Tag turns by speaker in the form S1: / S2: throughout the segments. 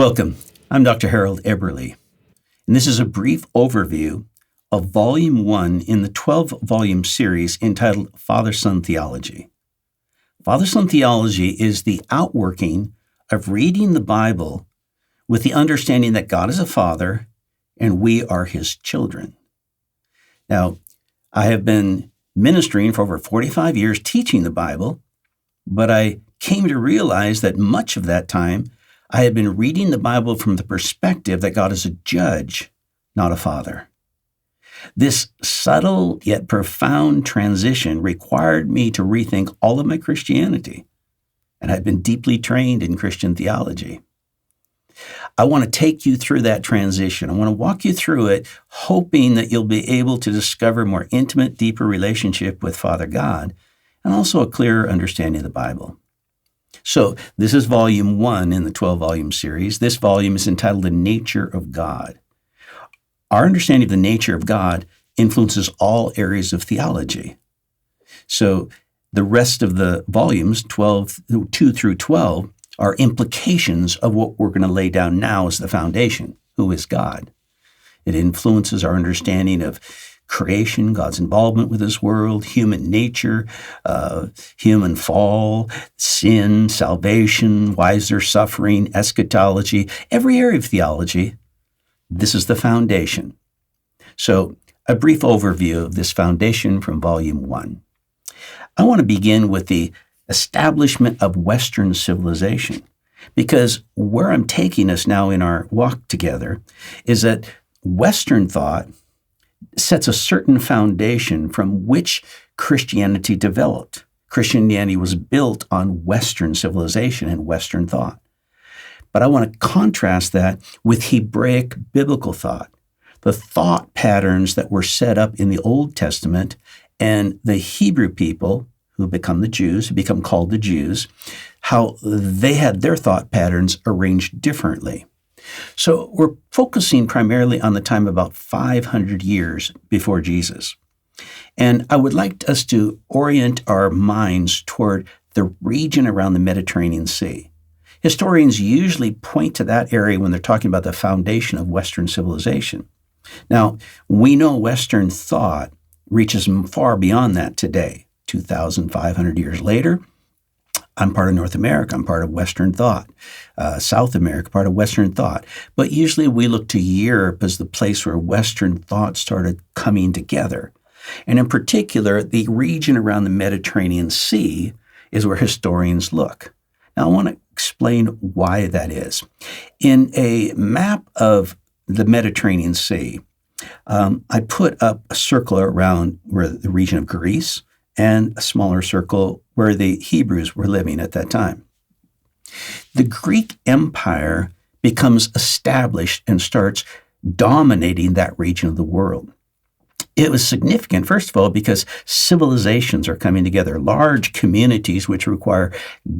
S1: Welcome. I'm Dr. Harold Eberly, and this is a brief overview of Volume 1 in the 12-volume series entitled Father-Son Theology. Father-Son Theology is the outworking of reading the Bible with the understanding that God is a father and we are his children. Now, I have been ministering for over 45 years teaching the Bible, but I came to realize that much of that time I had been reading the Bible from the perspective that God is a judge, not a father. This subtle yet profound transition required me to rethink all of my Christianity, and I've been deeply trained in Christian theology. I want to take you through that transition. I want to walk you through it, hoping that you'll be able to discover more intimate, deeper relationship with Father God, and also a clearer understanding of the Bible. So this is Volume 1 in the 12-volume series. This volume is entitled The Nature of God. Our understanding of the nature of God influences all areas of theology. So the rest of the volumes, 2 through 12, are implications of what we're going to lay down now as the foundation, who is God. It influences our understanding of creation, God's involvement with this world, human nature, human fall, sin, salvation, why is there suffering, eschatology, every area of theology. This is the foundation. So a brief overview of this foundation from Volume 1. I want to begin with the establishment of Western civilization, because where I'm taking us now in our walk together is that Western thought sets a certain foundation from which Christianity developed. Christianity was built on Western civilization and Western thought. But I want to contrast that with Hebraic biblical thought, the thought patterns that were set up in the Old Testament, and the Hebrew people who become the Jews, who become called the Jews, how they had their thought patterns arranged differently. So we're focusing primarily on the time about 500 years before Jesus. And I would like us to orient our minds toward the region around the Mediterranean Sea. Historians usually point to that area when they're talking about the foundation of Western civilization. Now, we know Western thought reaches far beyond that today. 2,500 years later, I'm part of North America. I'm part of Western thought. South America, part of Western thought. But usually we look to Europe as the place where Western thought started coming together. And in particular, the region around the Mediterranean Sea is where historians look. Now, I want to explain why that is. In a map of the Mediterranean Sea, I put up a circle around where the region of Greece and a smaller circle where the Hebrews were living at that time. The Greek Empire becomes established and starts dominating that region of the world. It was significant, first of all, because civilizations are coming together, large communities which require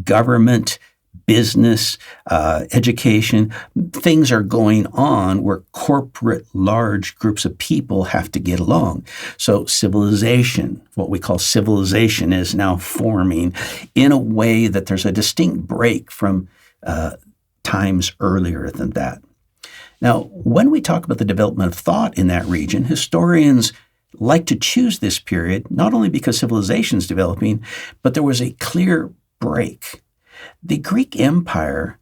S1: government, business, education. Things are going on where corporate large groups of people have to get along. So civilization, what we call civilization, is now forming in a way that there's a distinct break from times earlier than that. Now, when we talk about the development of thought in that region, historians like to choose this period, not only because civilization is developing, but there was a clear break. The Greek Empire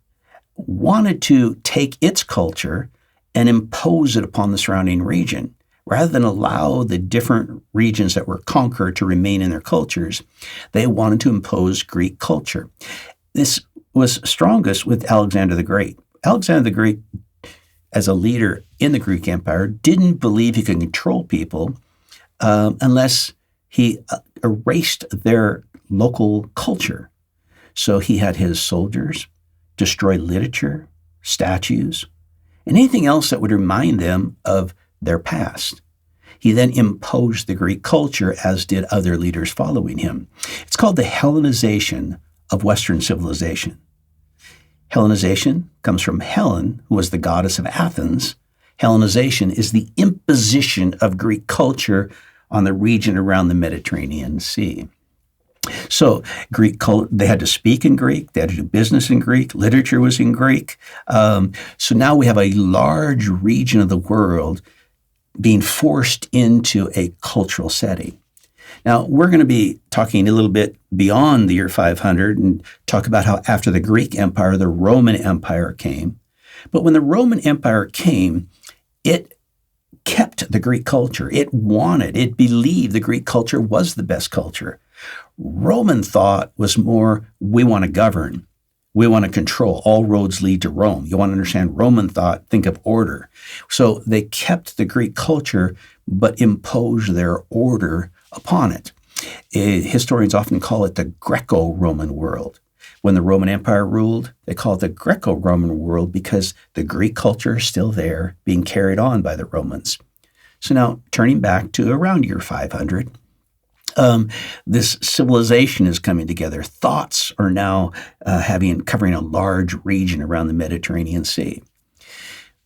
S1: wanted to take its culture and impose it upon the surrounding region. Rather than allow the different regions that were conquered to remain in their cultures, they wanted to impose Greek culture. This was strongest with Alexander the Great. Alexander the Great, as a leader in the Greek Empire, didn't believe he could control people unless he erased their local culture. So he had his soldiers destroy literature, statues, and anything else that would remind them of their past. He then imposed the Greek culture, as did other leaders following him. It's called the Hellenization of Western civilization. Hellenization comes from Helen, who was the goddess of Athens. Hellenization is the imposition of Greek culture on the region around the Mediterranean Sea. So they had to speak in Greek, they had to do business in Greek, literature was in Greek. So now we have a large region of the world being forced into a cultural setting. Now, we're going to be talking a little bit beyond the year 500 and talk about how after the Greek Empire, the Roman Empire came. But when the Roman Empire came, it kept the Greek culture. It believed the Greek culture was the best culture. Roman thought was more, we want to govern. We want to control. All roads lead to Rome. You want to understand Roman thought, think of order. So they kept the Greek culture, but imposed their order upon it. Historians often call it the Greco-Roman world. When the Roman Empire ruled, they call it the Greco-Roman world because the Greek culture is still there, being carried on by the Romans. So now, turning back to around year 500, this civilization is coming together. Thoughts are now covering a large region around the Mediterranean Sea.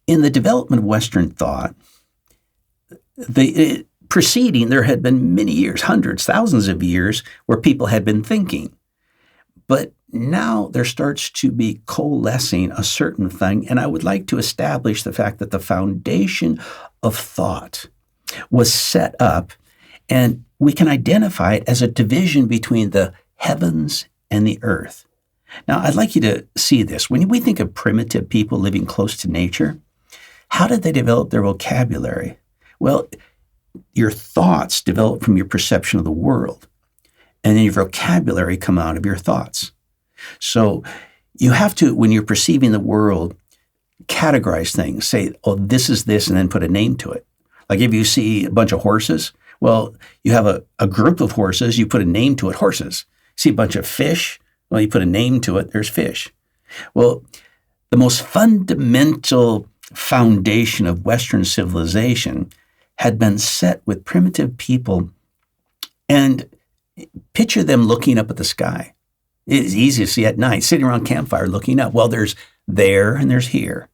S1: In the development of Western thought, preceding, there had been many years, hundreds, thousands of years, where people had been thinking. But now there starts to be coalescing a certain thing, and I would like to establish the fact that the foundation of thought was set up, and we can identify it as a division between the heavens and the earth. Now, I'd like you to see this. When we think of primitive people living close to nature, how did they develop their vocabulary? Well, your thoughts develop from your perception of the world, and then your vocabulary come out of your thoughts. So you have to, when you're perceiving the world, categorize things. Say, oh, this is this, and then put a name to it. Like if you see a bunch of horses, well, you have a group of horses, you put a name to it, horses. See a bunch of fish, well, you put a name to it, there's fish. Well, the most fundamental foundation of Western civilization had been set with primitive people, and picture them looking up at the sky. It's easy to see at night, sitting around campfire looking up. Well, there's there and there's here.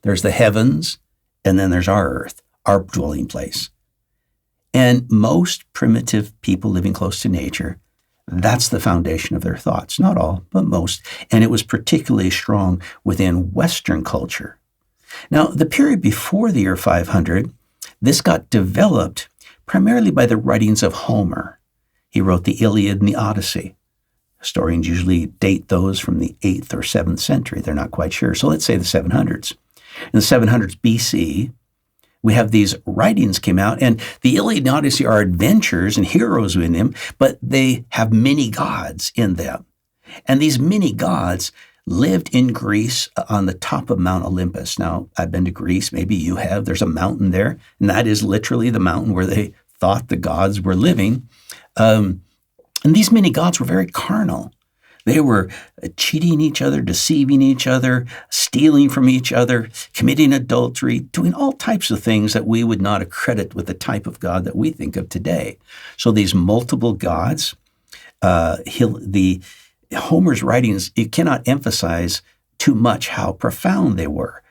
S1: There's the heavens, and then there's our earth, our dwelling place. And most primitive people living close to nature, that's the foundation of their thoughts. Not all, but most. And it was particularly strong within Western culture. Now, the period before the year 500, this got developed primarily by the writings of Homer. He wrote the Iliad and the Odyssey. Historians usually date those from the 8th or 7th century. They're not quite sure. So let's say the 700s. In the 700s BC, we have these writings came out, and the Iliad and Odyssey are adventures and heroes in them, but they have many gods in them. And these many gods lived in Greece on the top of Mount Olympus. Now, I've been to Greece. Maybe you have. There's a mountain there, and that is literally the mountain where they thought the gods were living. And these many gods were very carnal. They were cheating each other, deceiving each other, stealing from each other, committing adultery, doing all types of things that we would not accredit with the type of God that we think of today. So these multiple gods, Homer's writings, you cannot emphasize too much how profound they were.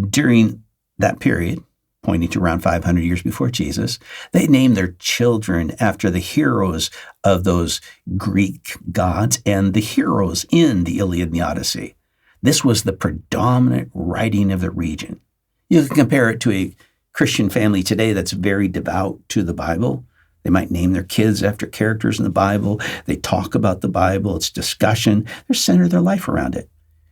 S1: During that period, pointing to around 500 years before Jesus, they named their children after the heroes of those Greek gods and the heroes in the Iliad and the Odyssey. This was the predominant writing of the region. You can compare it to a Christian family today that's very devout to the Bible. They might name their kids after characters in the Bible. They talk about the Bible. It's discussion. They center their life around it.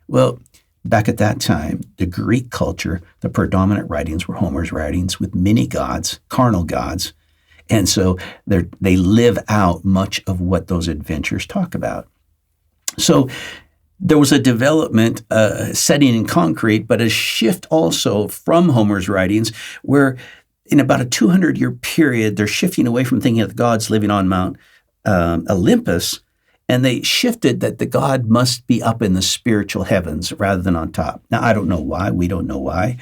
S1: Well, back at that time, the Greek culture, the predominant writings were Homer's writings with many gods, carnal gods. And so they live out much of what those adventures talk about. So there was a development setting in concrete, but a shift also from Homer's writings where in about a 200-year period, they're shifting away from thinking of the gods living on Mount Olympus, and they shifted that the God must be up in the spiritual heavens rather than on top. Now, I don't know why. We don't know why.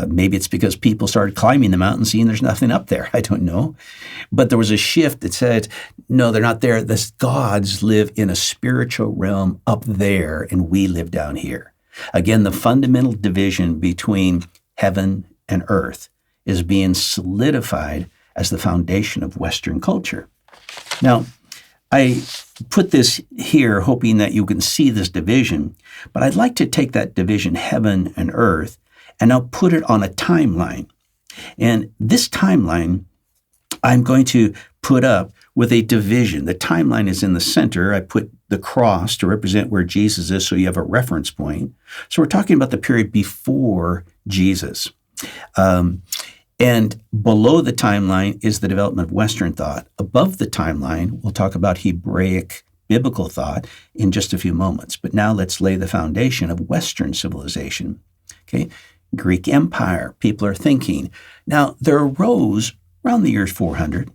S1: Maybe it's because people started climbing the mountain, seeing there's nothing up there. I don't know. But there was a shift that said, no, they're not there. The gods live in a spiritual realm up there, and we live down here. Again, the fundamental division between heaven and earth is being solidified as the foundation of Western culture. Now, I put this here hoping that you can see this division, but I'd like to take that division, heaven and earth, and now put it on a timeline. And this timeline I'm going to put up with a division. The timeline is in the center. I put the cross to represent where Jesus is, so you have a reference point. So we're talking about the period before Jesus. And below the timeline is the development of Western thought. Above the timeline, we'll talk about Hebraic biblical thought in just a few moments. But now let's lay the foundation of Western civilization. Okay, Greek Empire, people are thinking. Now, there arose around the year 400,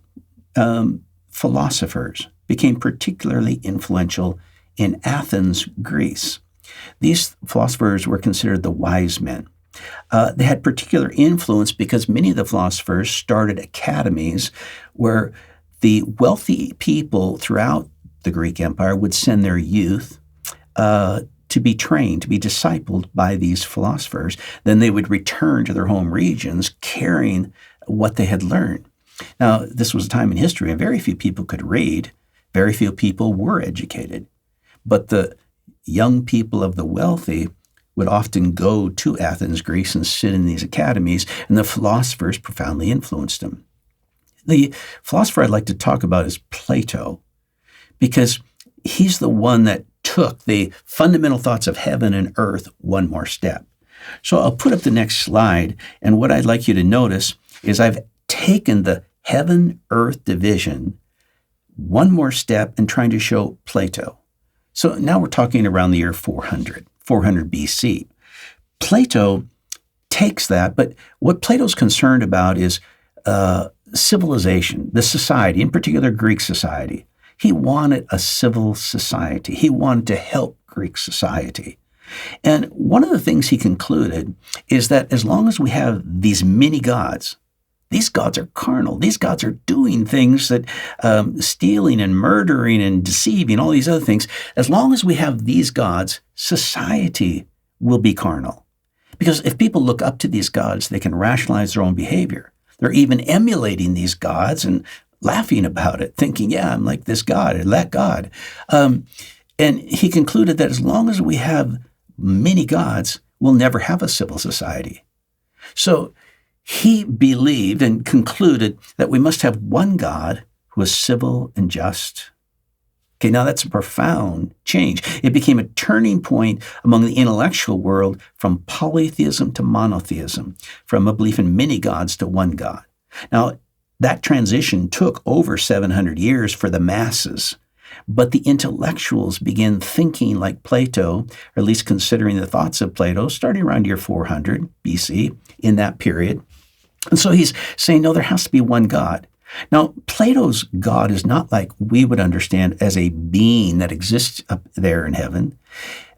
S1: philosophers became particularly influential in Athens, Greece. These philosophers were considered the wise men. They had particular influence because many of the philosophers started academies where the wealthy people throughout the Greek Empire would send their youth to be trained, to be discipled by these philosophers. Then they would return to their home regions carrying what they had learned. Now, this was a time in history when very few people could read, very few people were educated. But the young people of the wealthy would often go to Athens, Greece, and sit in these academies, and the philosophers profoundly influenced them. The philosopher I'd like to talk about is Plato, because he's the one that took the fundamental thoughts of heaven and earth one more step. So I'll put up the next slide, and what I'd like you to notice is I've taken the heaven-earth division one more step and trying to show Plato. So now we're talking around the year 400 BC. Plato takes that, but what Plato's concerned about is civilization, the society, in particular Greek society. He wanted a civil society. He wanted to help Greek society. And one of the things he concluded is that as long as we have these many gods, these gods are carnal. These gods are doing things that stealing and murdering and deceiving, all these other things. As long as we have these gods, society will be carnal. Because if people look up to these gods, they can rationalize their own behavior. They're even emulating these gods and laughing about it, thinking, yeah, I'm like this God or that God. And he concluded that as long as we have many gods, we'll never have a civil society. So he believed and concluded that we must have one God who is civil and just. Okay, now that's a profound change. It became a turning point among the intellectual world from polytheism to monotheism, from a belief in many gods to one God. Now, that transition took over 700 years for the masses, but the intellectuals began thinking like Plato, or at least considering the thoughts of Plato, starting around year 400 BC in that period. And so he's saying, no, there has to be one God. Now, Plato's God is not like we would understand as a being that exists up there in heaven.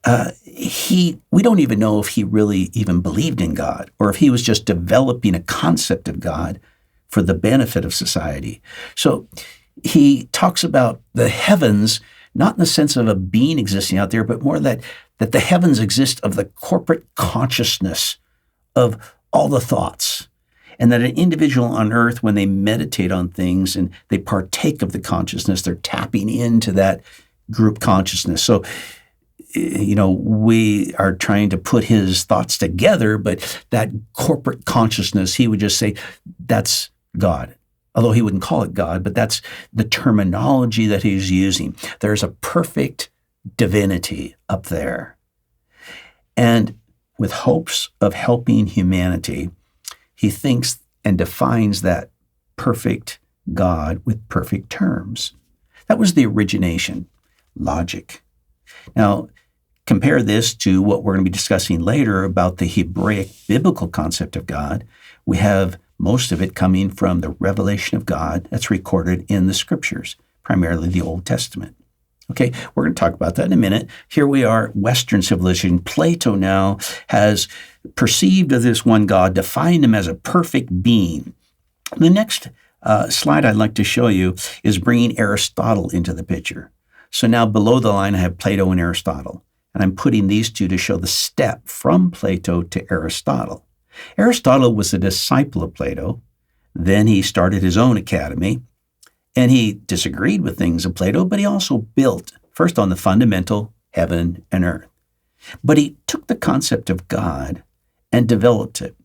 S1: We don't even know if he really even believed in God or if he was just developing a concept of God for the benefit of society. So he talks about the heavens, not in the sense of a being existing out there, but more that the heavens exist of the corporate consciousness of all the thoughts. And that an individual on earth, when they meditate on things and they partake of the consciousness, they're tapping into that group consciousness. So, we are trying to put his thoughts together, but that corporate consciousness, he would just say, that's God. Although he wouldn't call it God, but that's the terminology that he's using. There's a perfect divinity up there. And with hopes of helping humanity, he thinks and defines that perfect God with perfect terms. That was the origination, logic. Now, compare this to what we're going to be discussing later about the Hebraic biblical concept of God. We have most of it coming from the revelation of God that's recorded in the scriptures, primarily the Old Testament. Okay, we're going to talk about that in a minute. Here we are, Western civilization. Plato now has perceived of this one God, defined him as a perfect being. The next slide I'd like to show you is bringing Aristotle into the picture. So now below the line, I have Plato and Aristotle, and I'm putting these two to show the step from Plato to Aristotle. Aristotle was a disciple of Plato. Then he started his own academy, And he disagreed with things of Plato, but he also built first on the fundamental heaven and earth. But he took the concept of God and developed it.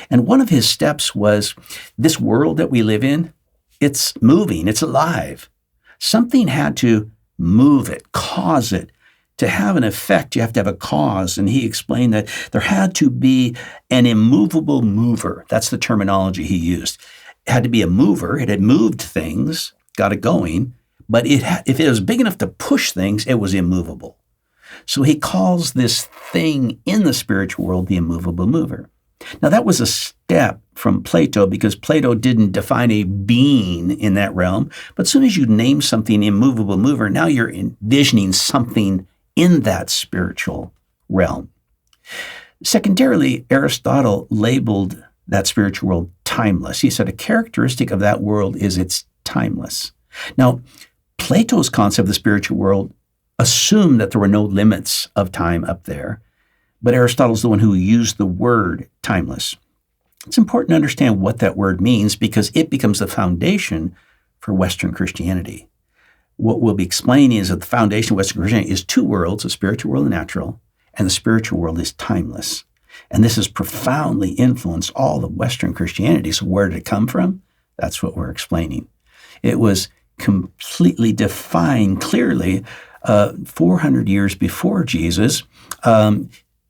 S1: And one of his steps was this world that we live in, it's moving, it's alive. Something had to move it, cause it. To have an effect, you have to have a cause. And he explained that there had to be an immovable mover. That's the terminology he used. It had to be a mover. It had moved things, got it going, but if it was big enough to push things, it was immovable. So he calls this thing in the spiritual world the immovable mover. Now, that was a step from Plato because Plato didn't define a being in that realm. But as soon as you name something immovable mover, now you're envisioning something in that spiritual realm. Secondarily, Aristotle labeled that spiritual world timeless. He said a characteristic of that world is it's timeless. Now, Plato's concept of the spiritual world assumed that there were no limits of time up there. But Aristotle's the one who used the word timeless. It's important to understand what that word means because it becomes the foundation for Western Christianity. What we'll be explaining is that the foundation of Western Christianity is two worlds, the spiritual world and natural, and the spiritual world is timeless. And this has profoundly influenced all of Western Christianity. So where did it come from? That's what we're explaining. It was completely defined clearly 400 years before Jesus.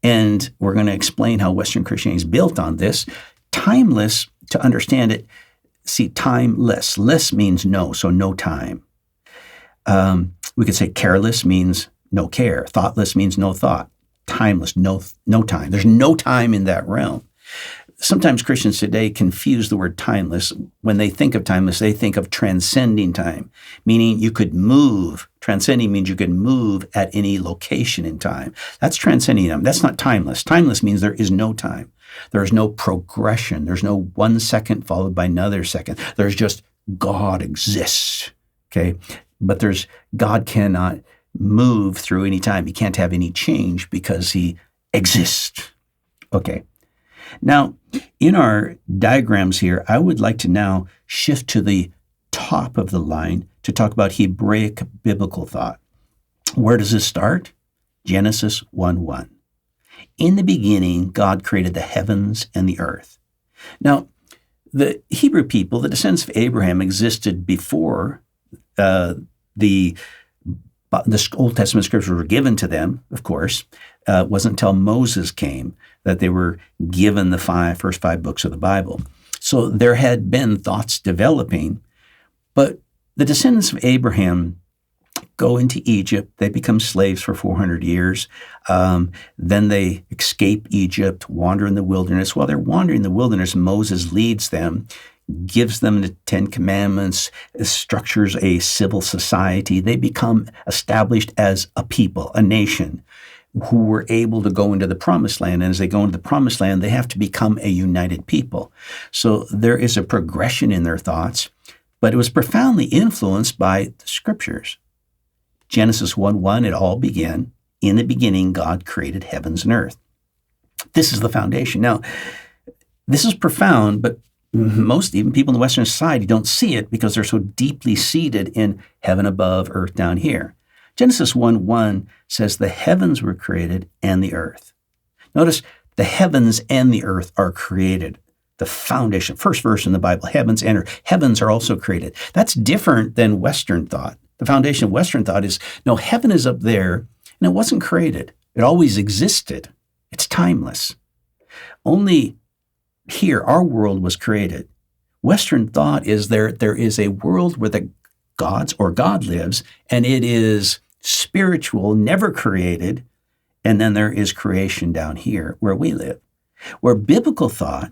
S1: And we're going to explain how Western Christianity is built on this. Timeless, to understand it, see, timeless. Less means no, so no time. We could say careless means no care. Thoughtless means no thought. Timeless, no time. There's no time in that realm. Sometimes Christians today confuse the word timeless. When they think of timeless, they think of transcending time, meaning you could move. Transcending means you can move at any location in time. That's transcending time. That's not timeless. Timeless means there is no time. There is no progression. There's no 1 second followed by another second. There's just God exists, okay? But God cannot move through any time. He can't have any change because he exists, okay? Now, in our diagrams here, I would like to now shift to the top of the line to talk about Hebraic biblical thought. Where does this start? Genesis 1:1. In the beginning, God created the heavens and the earth. Now, the Hebrew people, the descendants of Abraham, existed before the Old Testament scriptures were given to them, of course. It wasn't until Moses came that they were given the first five books of the Bible. So there had been thoughts developing, but the descendants of Abraham go into Egypt. They become slaves for 400 years. Then they escape Egypt, wander in the wilderness. While they're wandering in the wilderness, Moses leads them, gives them the 10 Commandments, structures a civil society. They become established as a people, a nation, who were able to go into the Promised Land. And as they go into the Promised Land, they have to become a united people. So there is a progression in their thoughts, but it was profoundly influenced by the Scriptures. Genesis 1:1, it all began. In the beginning, God created heavens and earth. This is the foundation. Now, this is profound, but most, even people in the Western society, don't see it because they're so deeply seated in heaven above, earth down here. Genesis 1:1 says the heavens were created and the earth. Notice the heavens and the earth are created. The foundation, first verse in the Bible, heavens and earth. Heavens are also created. That's different than Western thought. The foundation of Western thought is, no, heaven is up there and it wasn't created. It always existed. It's timeless. Only here, our world was created. Western thought is there is a world where the gods or God lives, and it is spiritual, never created, and then there is creation down here where we live. Where biblical thought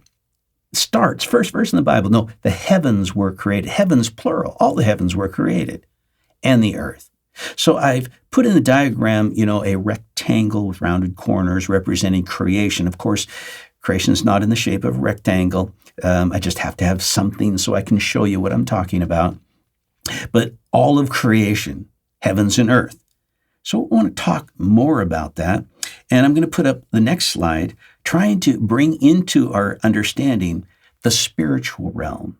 S1: starts, first verse in the Bible, no, the heavens were created. Heavens, plural, all the heavens were created, and the earth. So I've put in the diagram, a rectangle with rounded corners representing creation. Of course, creation is not in the shape of a rectangle. I just have to have something so I can show you what I'm talking about. But all of creation, heavens and earth. So I want to talk more about that. And I'm going to put up the next slide, trying to bring into our understanding the spiritual realm.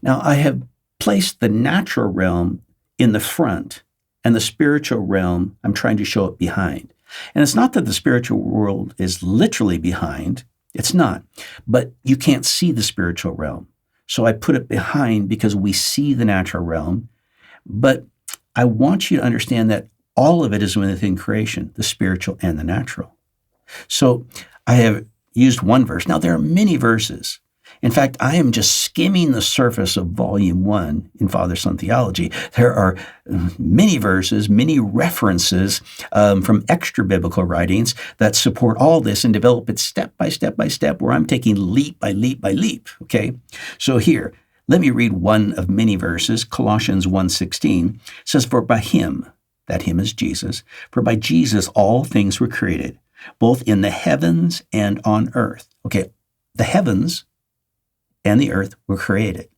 S1: Now, I have placed the natural realm in the front and the spiritual realm, I'm trying to show it behind. And it's not that the spiritual world is literally behind. It's not. But you can't see the spiritual realm. So I put it behind because we see the natural realm. But I want you to understand that all of it is within creation, the spiritual and the natural. So I have used one verse. Now, there are many verses. In fact, I am just skimming the surface of Volume 1 in Father, Son Theology. There are many verses, many references from extra biblical writings that support all this and develop it step by step by step, where I'm taking leap by leap by leap. Okay, so here, let me read one of many verses. Colossians 1:16 says, "For by him," that him is Jesus, "for by Jesus all things were created, both in the heavens and on earth." Okay, the heavens and the earth were created.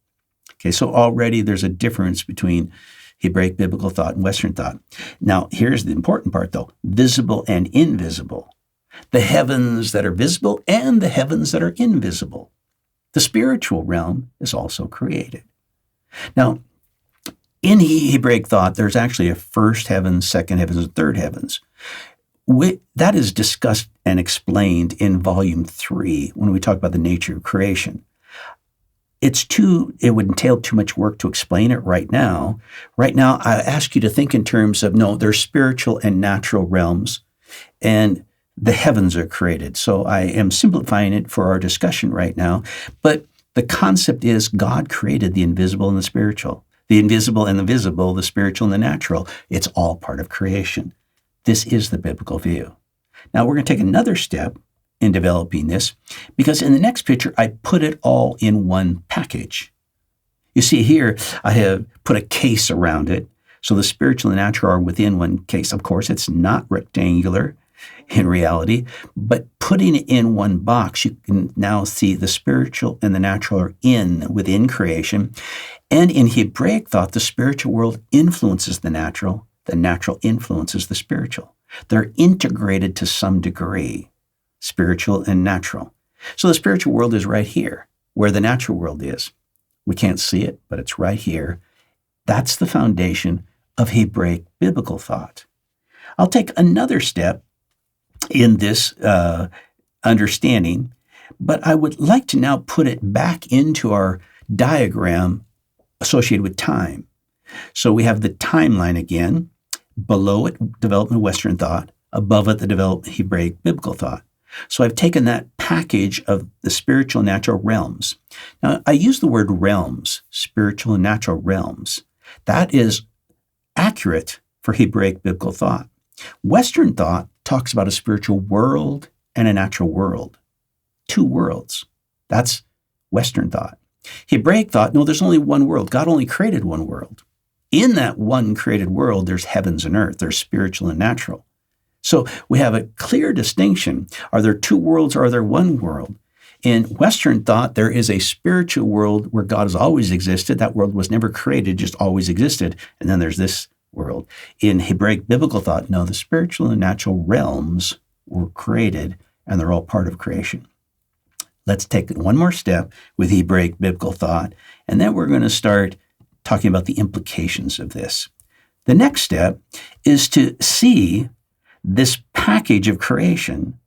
S1: Okay, so already there's a difference between Hebraic biblical thought and Western thought. Now, here's the important part, though: visible and invisible. The heavens that are visible and the heavens that are invisible. The spiritual realm is also created. Now, in Hebraic thought, there's actually a first heavens, second heavens, and third heavens. That is discussed and explained in Volume 3 when we talk about the nature of creation. It would entail too much work to explain it right now. Right now, I ask you to think in terms of, no, there's spiritual and natural realms, and the heavens are created. So I am simplifying it for our discussion right now. But the concept is God created the invisible and the spiritual, the invisible and the visible, the spiritual and the natural. It's all part of creation. This is the biblical view. Now we're going to take another step in developing this, because in the next picture, I put it all in one package. You see here, I have put a case around it. So the spiritual and natural are within one case. Of course, it's not rectangular in reality, but putting it in one box, you can now see the spiritual and the natural are within creation. And in Hebraic thought, the spiritual world influences the natural influences the spiritual. They're integrated to some degree, spiritual and natural. So the spiritual world is right here, where the natural world is. We can't see it, but it's right here. That's the foundation of Hebraic biblical thought. I'll take another step in this understanding, but I would like to now put it back into our diagram associated with time. So we have the timeline again. Below it, development of Western thought. Above it, the development of Hebraic biblical thought. So I've taken that package of the spiritual and natural realms. Now, I use the word realms, spiritual and natural realms. That is accurate for Hebraic biblical thought. Western thought talks about a spiritual world and a natural world. Two worlds. That's Western thought. Hebraic thought, no, there's only one world. God only created one world. In that one created world, there's heavens and earth. There's spiritual and natural. So we have a clear distinction. Are there two worlds or are there one world? In Western thought, there is a spiritual world where God has always existed. That world was never created, just always existed. And then there's this world. In Hebraic biblical thought, no, the spiritual and natural realms were created and they're all part of creation. Let's take one more step with Hebraic biblical thought, and then we're going to start talking about the implications of this. The next step is to see this package of creation.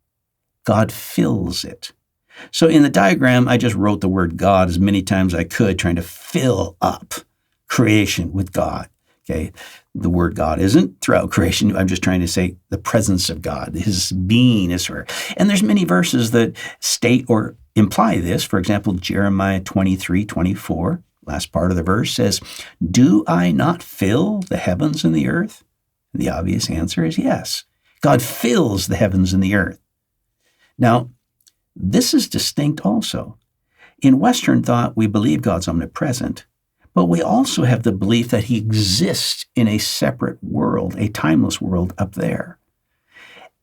S1: God fills it. So in the diagram, I just wrote the word God as many times as I could, trying to fill up creation with God. Okay, the word God isn't throughout creation. I'm just trying to say the presence of God, his being is here. And there's many verses that state or imply this. For example, Jeremiah 23:24, last part of the verse says, "Do I not fill the heavens and the earth?" And the obvious answer is yes. God fills the heavens and the earth. Now, this is distinct also. In Western thought, we believe God's omnipresent, but we also have the belief that he exists in a separate world, a timeless world up there.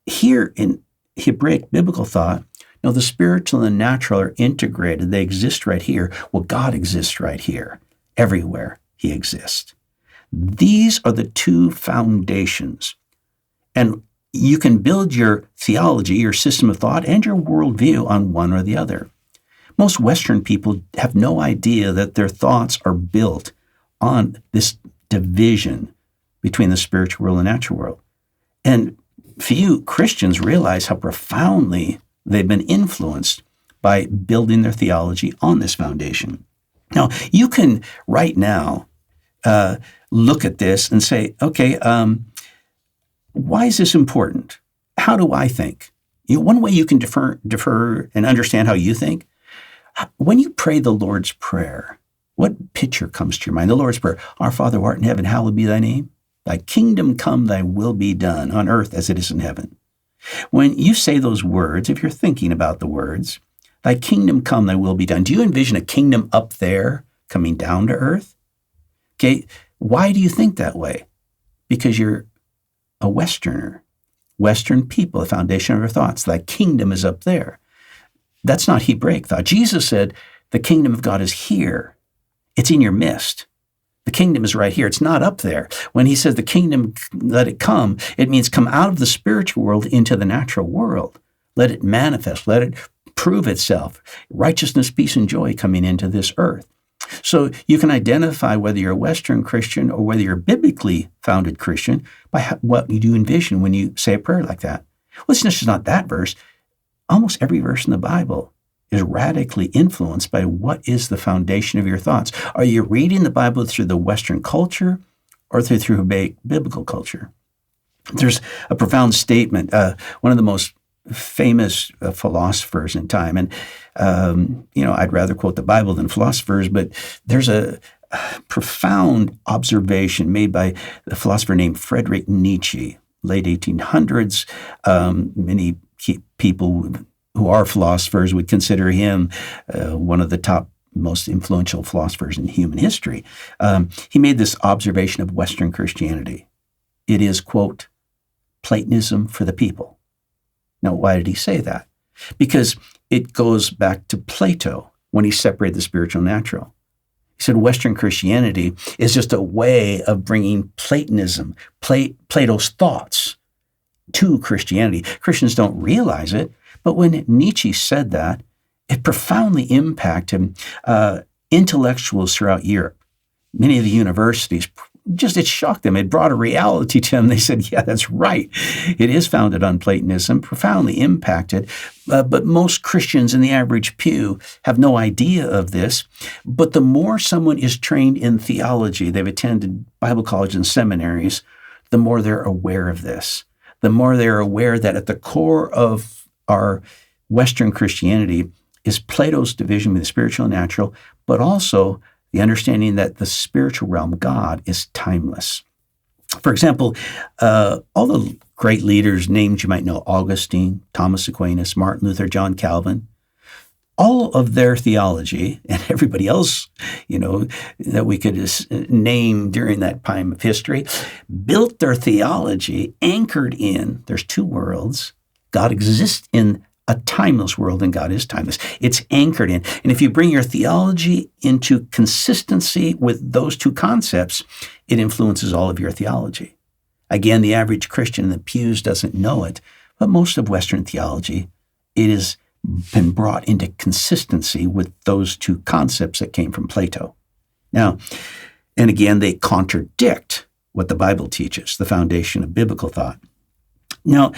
S1: Here in Hebraic biblical thought, no, the spiritual and natural are integrated. They exist right here. Well, God exists right here. Everywhere he exists. These are the two foundations. And you can build your theology, your system of thought, and your worldview on one or the other. Most Western people have no idea that their thoughts are built on this division between the spiritual world and natural world. And few Christians realize how profoundly they've been influenced by building their theology on this foundation. Now, you can right now look at this and say, okay, why is this important? How do I think? One way you can defer and understand how you think, when you pray the Lord's Prayer, what picture comes to your mind? The Lord's Prayer, Our Father who art in heaven, hallowed be thy name. Thy kingdom come, thy will be done on earth as it is in heaven. When you say those words, if you're thinking about the words, thy kingdom come, thy will be done, do you envision a kingdom up there coming down to earth? Okay, why do you think that way? Because you're a Westerner. Western people, the foundation of our thoughts. Thy kingdom is up there. That's not Hebraic thought. Jesus said, the kingdom of God is here. It's in your midst. The kingdom is right here. It's not up there. When he says the kingdom, let it come, it means come out of the spiritual world into the natural world. Let it manifest. Let it prove itself. Righteousness, peace, and joy coming into this earth. So you can identify whether you're a Western Christian or whether you're a biblically founded Christian by what you do envision when you say a prayer like that. Well, it's just not that verse. Almost every verse in the Bible is radically influenced by what is the foundation of your thoughts. Are you reading the Bible through the Western culture or through biblical culture? There's a profound statement, one of the most famous philosophers in time. And, I'd rather quote the Bible than philosophers, but there's a profound observation made by a philosopher named Friedrich Nietzsche, late 1800s. Many people who are philosophers would consider him one of the top most influential philosophers in human history. He made this observation of Western Christianity. It is, quote, Platonism for the people. Now, why did he say that? Because it goes back to Plato when he separated the spiritual and natural. He said Western Christianity is just a way of bringing Platonism, Plato's thoughts, to Christianity. Christians don't realize it, but when Nietzsche said that, it profoundly impacted intellectuals throughout Europe. Many of the universities, it shocked them. It brought a reality to them. They said, yeah, that's right. It is founded on Platonism, profoundly impacted. But most Christians in the average pew have no idea of this. But the more someone is trained in theology, they've attended Bible college and seminaries, the more they're aware of this. The more they're aware that at the core of our Western Christianity is Plato's division between the spiritual and natural, but also the understanding that the spiritual realm, God, is timeless. For example, all the great leaders, names you might know, Augustine, Thomas Aquinas, Martin Luther, John Calvin, all of their theology, and everybody else, that we could name during that time of history, built their theology anchored in, there's two worlds. God exists in a timeless world, and God is timeless. It's anchored in. And if you bring your theology into consistency with those two concepts, it influences all of your theology. Again, the average Christian in the pews doesn't know it, but most of Western theology, it has been brought into consistency with those two concepts that came from Plato. Now, and again, they contradict what the Bible teaches, the foundation of biblical thought. Now,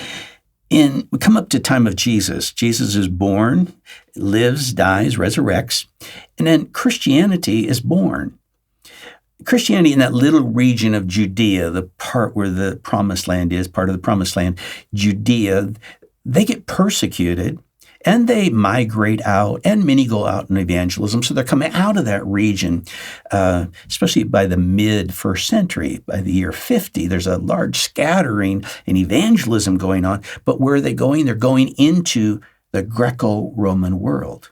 S1: we come up to time of Jesus. Jesus is born, lives, dies, resurrects, and then Christianity is born. Christianity in that little region of Judea, the part where the promised land is, part of the promised land, Judea, they get persecuted and they migrate out, and many go out in evangelism. So they're coming out of that region, especially by the mid-first century. By the year 50, there's a large scattering and evangelism going on. But where are they going? They're going into the Greco-Roman world,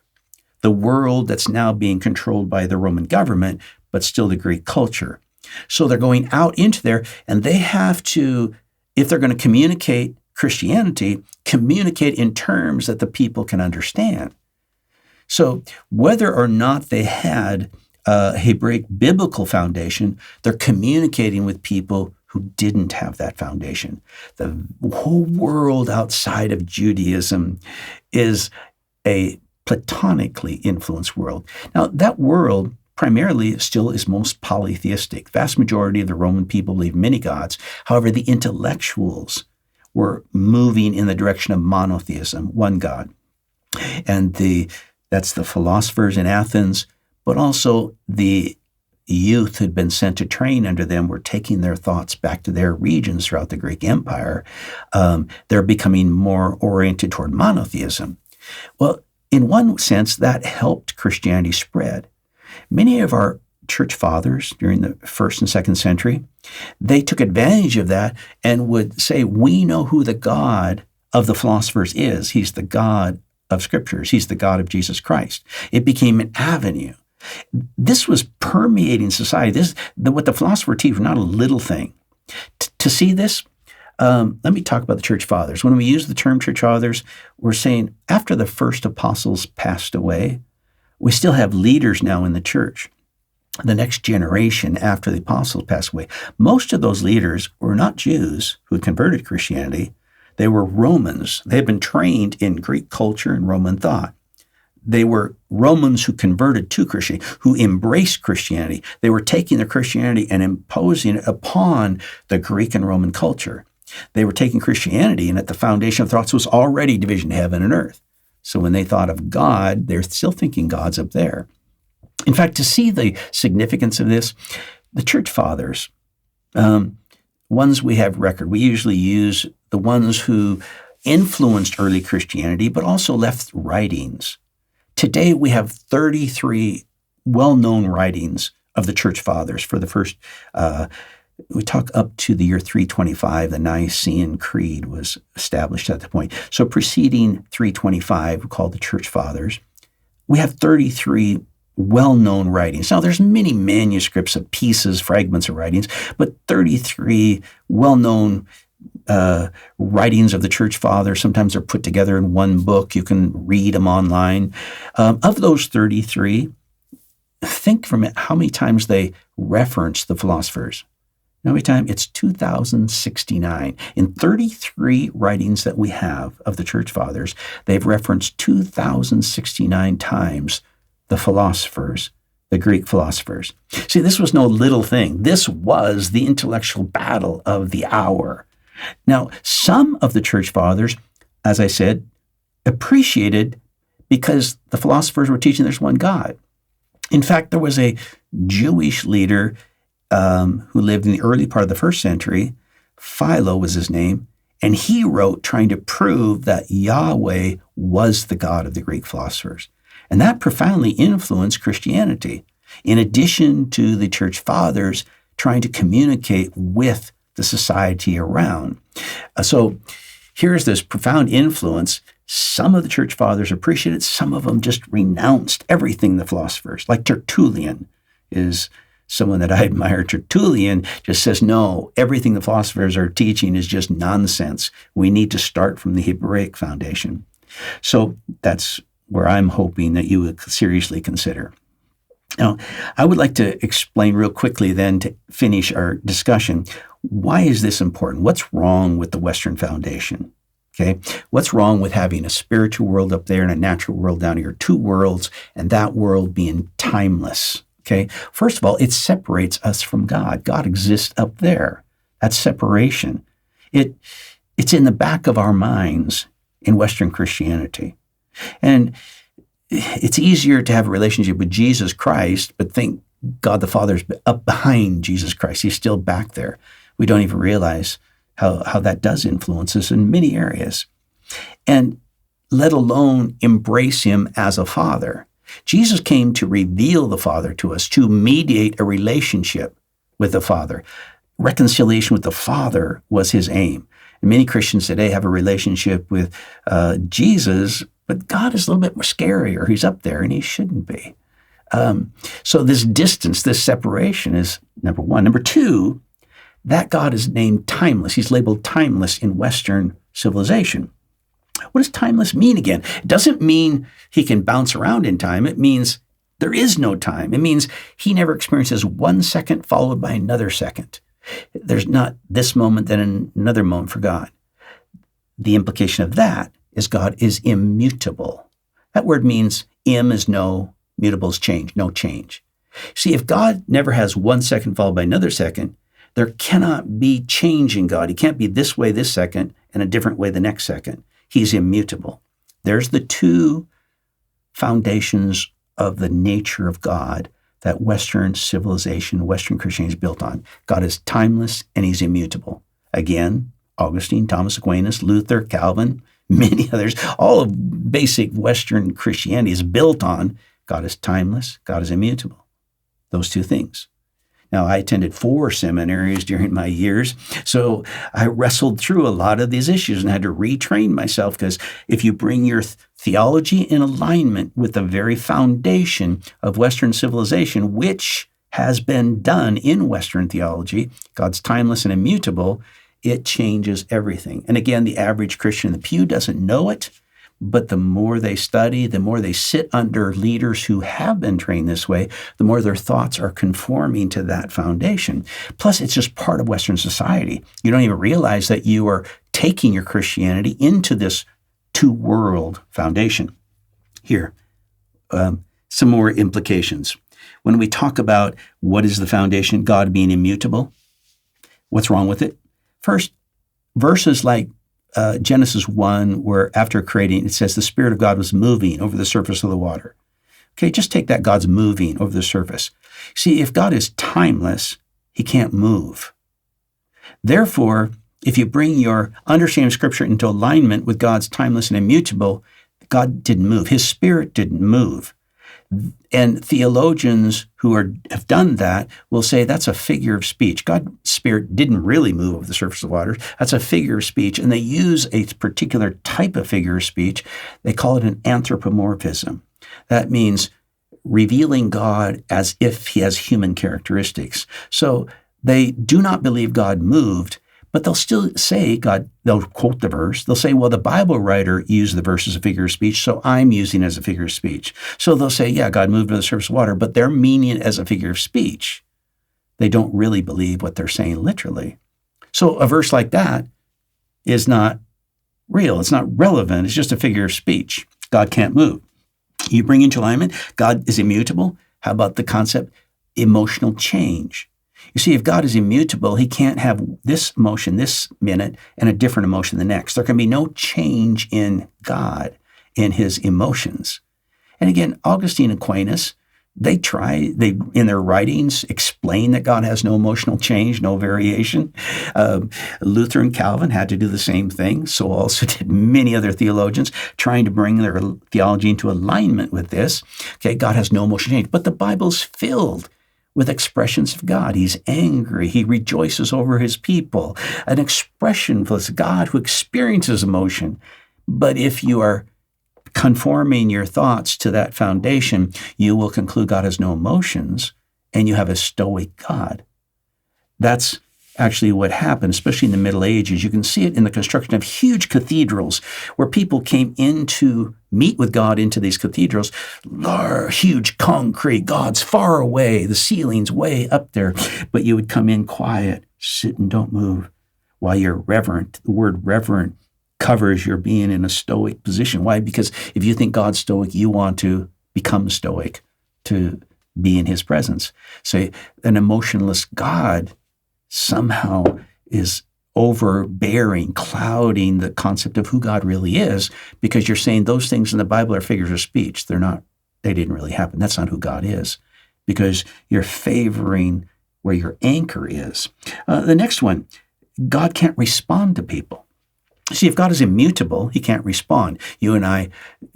S1: the world that's now being controlled by the Roman government, but still the Greek culture. So they're going out into there, and they have to, if they're going to communicate Christianity, communicate in terms that the people can understand. So whether or not they had a Hebraic biblical foundation, they're communicating with people who didn't have that foundation. The whole world outside of Judaism is a Platonically influenced world. Now, that world primarily still is most polytheistic. The vast majority of the Roman people believe many gods. However, the intellectuals were moving in the direction of monotheism, one God. And that's the philosophers in Athens, but also the youth who'd been sent to train under them were taking their thoughts back to their regions throughout the Greek Empire. They're becoming more oriented toward monotheism. Well, in one sense, that helped Christianity spread. Many of our church fathers during the 1st and 2nd century, they took advantage of that and would say, we know who the God of the philosophers is. He's the God of Scriptures. He's the God of Jesus Christ. It became an avenue. This was permeating society. What the philosopher teach was not a little thing. To see this, let me talk about the church fathers. When we use the term church fathers, we're saying after the first apostles passed away, we still have leaders now in the church. The next generation after the apostles passed away, most of those leaders were not Jews who converted to Christianity. They were Romans. They had been trained in Greek culture and Roman thought. They were Romans who converted to Christianity, who embraced Christianity. They were taking their Christianity and imposing it upon the Greek and Roman culture. They were taking Christianity, and at the foundation of thoughts was already division of heaven and earth. So when they thought of God, they're still thinking God's up there. In fact, to see the significance of this, the church fathers, ones we have record, we usually use the ones who influenced early Christianity, but also left writings. Today, we have 33 well-known writings of the church fathers for the first, we talk up to the year 325, the Nicene Creed was established at that point. So preceding 325, called the church fathers, we have 33 well-known writings. Now, there's many manuscripts of pieces, fragments of writings, but 33 well-known writings of the church fathers. Sometimes they're put together in one book. You can read them online. Of those 33, think from it how many times they reference the philosophers. How many times? It's 2,069. In 33 writings that we have of the church fathers, they've referenced 2,069 times the philosophers, the Greek philosophers. See, this was no little thing. This was the intellectual battle of the hour. Now, some of the church fathers, as I said, appreciated because the philosophers were teaching there's one God. In fact, there was a Jewish leader who lived in the early part of the 1st century. Philo was his name, and he wrote trying to prove that Yahweh was the God of the Greek philosophers. And that profoundly influenced Christianity, in addition to the church fathers trying to communicate with the society around. So here's this profound influence. Some of the church fathers appreciated it. Some of them just renounced everything the philosophers, like Tertullian is someone that I admire. Tertullian just says, no, everything the philosophers are teaching is just nonsense. We need to start from the Hebraic foundation. So that's where I'm hoping that you would seriously consider. Now, I would like to explain real quickly then to finish our discussion, why is this important? What's wrong with the Western foundation? Okay, what's wrong with having a spiritual world up there and a natural world down here, two worlds, and that world being timeless? Okay, first of all, it separates us from God. God exists up there. That's separation. It's in the back of our minds in Western Christianity. And it's easier to have a relationship with Jesus Christ, but think God the Father's up behind Jesus Christ. He's still back there. We don't even realize how that does influence us in many areas. And let alone embrace him as a father. Jesus came to reveal the Father to us, to mediate a relationship with the Father. Reconciliation with the Father was his aim. And many Christians today have a relationship with Jesus, but God is a little bit more scarier. He's up there, and he shouldn't be. So this distance, this separation is number one. Number two, that God is named timeless. He's labeled timeless in Western civilization. What does timeless mean again? It doesn't mean he can bounce around in time. It means there is no time. It means he never experiences 1 second followed by another second. There's not this moment, then another moment for God. The implication of that is God is immutable. That word means im is no, mutable is change, no change. See, if God never has 1 second followed by another second, there cannot be change in God. He can't be this way this second and a different way the next second. He's immutable. There's the two foundations of the nature of God that Western civilization, Western Christianity is built on. God is timeless and he's immutable. Again, Augustine, Thomas Aquinas, Luther, Calvin, many others, all of basic Western Christianity is built on God is timeless, God is immutable. Those two things. Now, I attended 4 seminaries during my years, so I wrestled through a lot of these issues and had to retrain myself, because if you bring your theology in alignment with the very foundation of Western civilization, which has been done in Western theology, God's timeless and immutable, it changes everything. And again, the average Christian in the pew doesn't know it, but the more they study, the more they sit under leaders who have been trained this way, the more their thoughts are conforming to that foundation. Plus, it's just part of Western society. You don't even realize that you are taking your Christianity into this two-world foundation. Here, some more implications. When we talk about what is the foundation, God being immutable, what's wrong with it? First, verses like Genesis 1, where after creating, it says the Spirit of God was moving over the surface of the water. Okay, just take that, God's moving over the surface. See, if God is timeless, he can't move. Therefore, if you bring your understanding of Scripture into alignment with God's timeless and immutable, God didn't move. His Spirit didn't move. And theologians who have done that will say that's a figure of speech. God's Spirit didn't really move over the surface of the water. That's a figure of speech. And they use a particular type of figure of speech. They call it an anthropomorphism. That means revealing God as if he has human characteristics. So they do not believe God moved, but they'll still say God, they'll quote the verse. They'll say, well, the Bible writer used the verse as a figure of speech, so I'm using it as a figure of speech. So they'll say, yeah, God moved to the surface of water, but they're meaning it as a figure of speech. They don't really believe what they're saying literally. So a verse like that is not real. It's not relevant. It's just a figure of speech. God can't move. You bring into alignment, God is immutable. How about the concept emotional change? You see, if God is immutable, he can't have this emotion this minute and a different emotion the next. There can be no change in God, in his emotions. And again, Augustine and Aquinas, they in their writings explain that God has no emotional change, no variation. Luther and Calvin had to do the same thing. So also did many other theologians, trying to bring their theology into alignment with this. Okay, God has no emotional change. But the Bible's filled with expressions of God. He's angry. He rejoices over his people. An expression for this God who experiences emotion. But if you are conforming your thoughts to that foundation, you will conclude God has no emotions, and you have a stoic God. That's actually what happened, especially in the Middle Ages. You can see it in the construction of huge cathedrals where people came in to meet with God into these cathedrals. Huge concrete, God's far away, the ceiling's way up there, but you would come in quiet, sit and don't move while you're reverent. The word reverent covers your being in a stoic position. Why? Because if you think God's stoic, you want to become stoic to be in his presence. So an emotionless God somehow is overbearing, clouding the concept of who God really is, because you're saying those things in the Bible are figures of speech. They didn't really happen. That's not who God is, because you're favoring where your anchor is. The next one, God can't respond to people. See, if God is immutable, he can't respond. You and I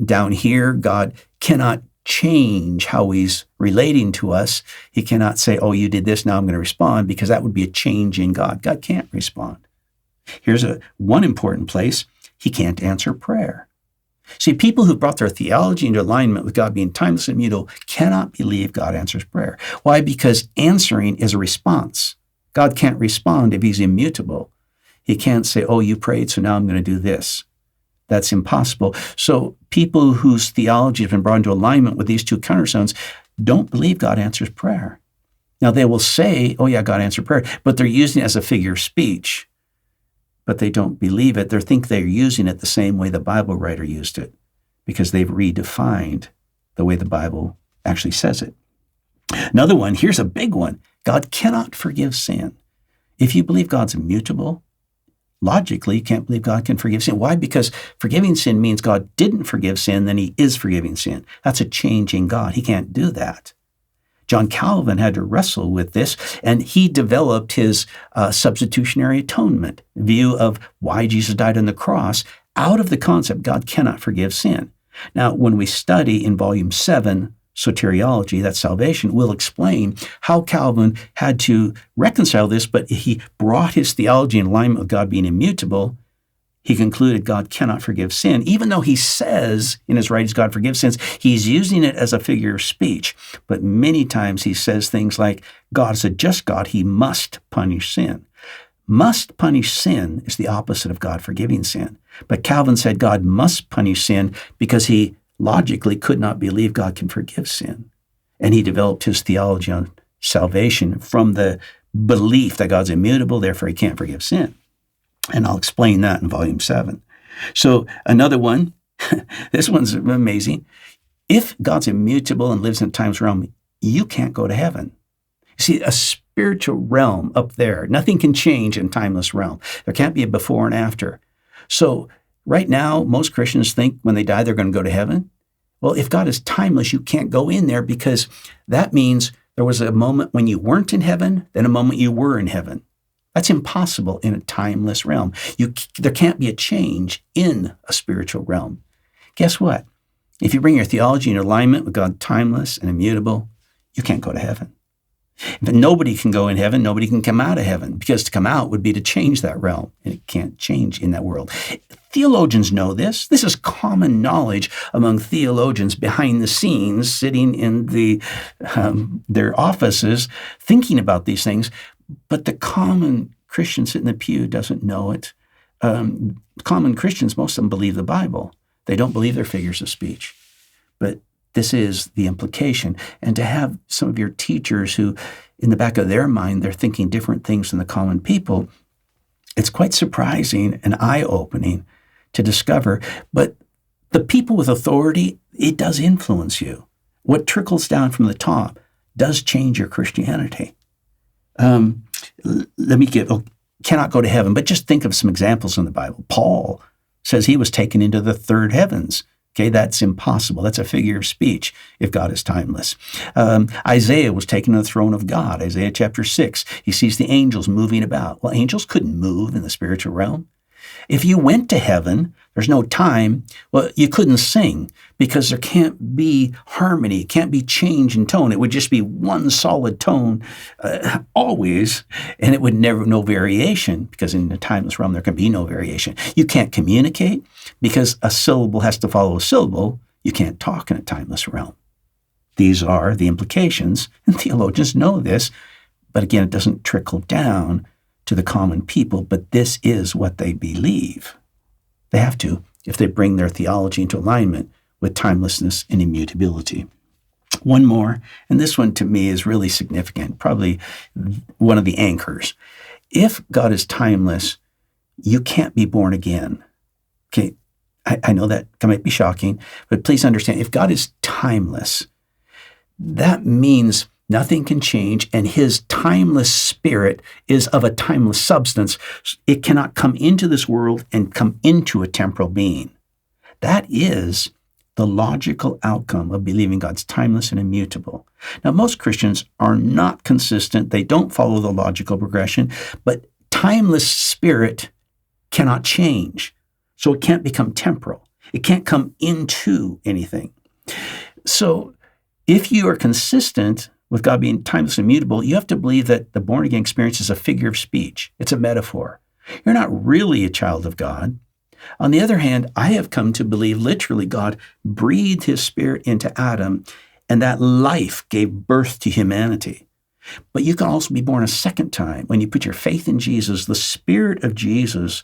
S1: down here, God cannot change how he's relating to us. He cannot say, oh, you did this, now I'm going to respond, because that would be a change in God. God can't respond. Here's one important place. He can't answer prayer. See, people who brought their theology into alignment with God being timeless and immutable cannot believe God answers prayer. Why? Because answering is a response. God can't respond if he's immutable. He can't say, oh, you prayed, so now I'm going to do this. That's impossible. So people whose theology has been brought into alignment with these two cornerstones don't believe God answers prayer. Now, they will say, oh, yeah, God answered prayer, but they're using it as a figure of speech. But they don't believe it. They think they're using it the same way the Bible writer used it, because they've redefined the way the Bible actually says it. Another one, here's a big one. God cannot forgive sin. If you believe God's immutable, logically, you can't believe God can forgive sin. Why? Because forgiving sin means God didn't forgive sin, then he is forgiving sin. That's a changing God. He can't do that. John Calvin had to wrestle with this, and he developed his substitutionary atonement view of why Jesus died on the cross out of the concept God cannot forgive sin. Now, when we study in Volume 7, Soteriology, that's salvation, we'll explain how Calvin had to reconcile this, but he brought his theology in alignment with God being immutable. He concluded God cannot forgive sin. Even though he says in his writings God forgives sins, he's using it as a figure of speech. But many times he says things like, God is a just God, he must punish sin. Must punish sin is the opposite of God forgiving sin. But Calvin said God must punish sin because he logically could not believe God can forgive sin. And he developed his theology on salvation from the belief that God's immutable, therefore he can't forgive sin. And I'll explain that in Volume 7. So another one, this one's amazing. If God's immutable and lives in a timeless realm, you can't go to heaven. You see, a spiritual realm up there, nothing can change in a timeless realm. There can't be a before and after. So right now, most Christians think when they die, they're going to go to heaven. Well, if God is timeless, you can't go in there because that means there was a moment when you weren't in heaven, then a moment you were in heaven. That's impossible in a timeless realm. There can't be a change in a spiritual realm. Guess what? If you bring your theology in alignment with God timeless and immutable, you can't go to heaven. But nobody can go in heaven, nobody can come out of heaven, because to come out would be to change that realm, and it can't change in that world. Theologians know this. This is common knowledge among theologians behind the scenes, sitting in their offices, thinking about these things. But the common Christian sitting in the pew doesn't know it. Common Christians, most of them believe the Bible. They don't believe their figures of speech. But this is the implication. And to have some of your teachers who, in the back of their mind, they're thinking different things than the common people, it's quite surprising and eye-opening to discover. But the people with authority, it does influence you. What trickles down from the top does change your Christianity. Cannot go to heaven, but just think of some examples in the Bible. Paul says he was taken into the third heavens. Okay, that's impossible. That's a figure of speech if God is timeless. Isaiah was taken to the throne of God. Isaiah chapter 6, he sees the angels moving about. Well, angels couldn't move in the spiritual realm. If you went to heaven, there's no time. Well, you couldn't sing because there can't be harmony. It can't be change in tone. It would just be one solid tone always, and it would never, no variation, because in the timeless realm, there can be no variation. You can't communicate because a syllable has to follow a syllable. You can't talk in a timeless realm. These are the implications, and theologians know this, but again, it doesn't trickle down to the common people, but this is what they believe. They have to, if they bring their theology into alignment with timelessness and immutability. One more, and this one to me is really significant, probably one of the anchors. If God is timeless, you can't be born again. Okay, I know that might be shocking, but please understand, if God is timeless, that means nothing can change, and his timeless spirit is of a timeless substance. It cannot come into this world and come into a temporal being. That is the logical outcome of believing God's timeless and immutable. Now, most Christians are not consistent. They don't follow the logical progression, but timeless spirit cannot change. So it can't become temporal. It can't come into anything. So if you are consistent with God being timeless and immutable, you have to believe that the born-again experience is a figure of speech. It's a metaphor. You're not really a child of God. On the other hand, I have come to believe literally God breathed his spirit into Adam, and that life gave birth to humanity. But you can also be born a second time. When you put your faith in Jesus, the Spirit of Jesus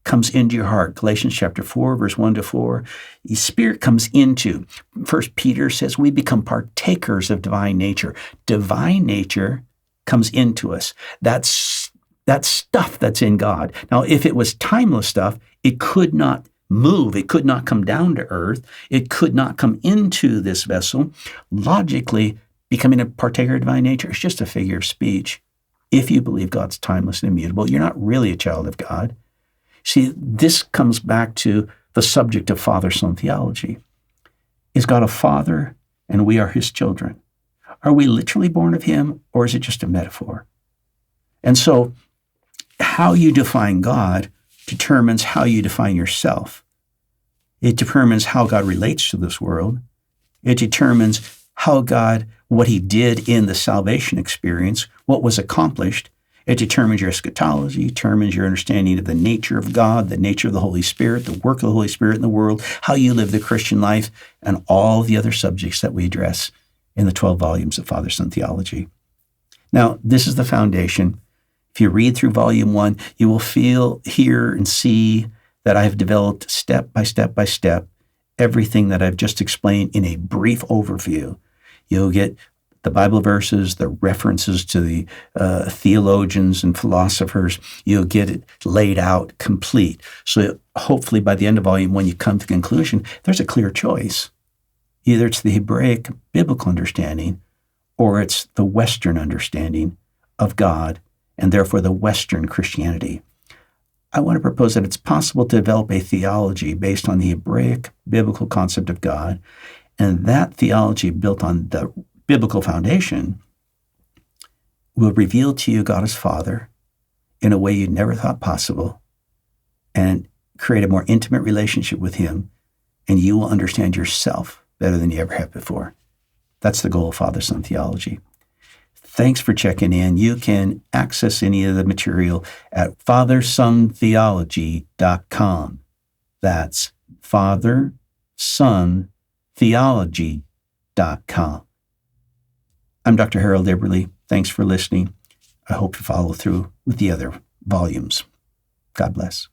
S1: comes into your heart. Galatians chapter 4, verse 1-4. The Spirit comes into. 1 Peter says we become partakers of divine nature. Divine nature comes into us. That's stuff that's in God. Now, if it was timeless stuff, it could not move. It could not come down to earth. It could not come into this vessel. Logically, becoming a partaker of divine nature is just a figure of speech. If you believe God's timeless and immutable, you're not really a child of God. See, this comes back to the subject of Father-Son theology. Is God a father and we are his children? Are we literally born of him, or is it just a metaphor? And so how you define God determines how you define yourself. It determines how God relates to this world. It determines how God, what he did in the salvation experience, what was accomplished. It determines your eschatology, determines your understanding of the nature of God, the nature of the Holy Spirit, the work of the Holy Spirit in the world, how you live the Christian life, and all the other subjects that we address in the 12 volumes of Father-Son theology. Now, this is the foundation. If you read through volume 1, you will feel, hear, and see that I have developed step by step by step everything that I've just explained in a brief overview. You'll get the Bible verses, the references to the theologians and philosophers. You'll get it laid out complete. So hopefully by the end of volume 1, you come to the conclusion, there's a clear choice. Either it's the Hebraic biblical understanding or it's the Western understanding of God and therefore the Western Christianity. I want to propose that it's possible to develop a theology based on the Hebraic biblical concept of God, and that theology built on the biblical foundation will reveal to you God as Father in a way you never thought possible and create a more intimate relationship with him, and you will understand yourself better than you ever have before. That's the goal of Father-Son theology. Thanks for checking in. You can access any of the material at fathersontheology.com. That's fathersontheology.com. I'm Dr. Harold Eberly. Thanks for listening. I hope you follow through with the other volumes. God bless.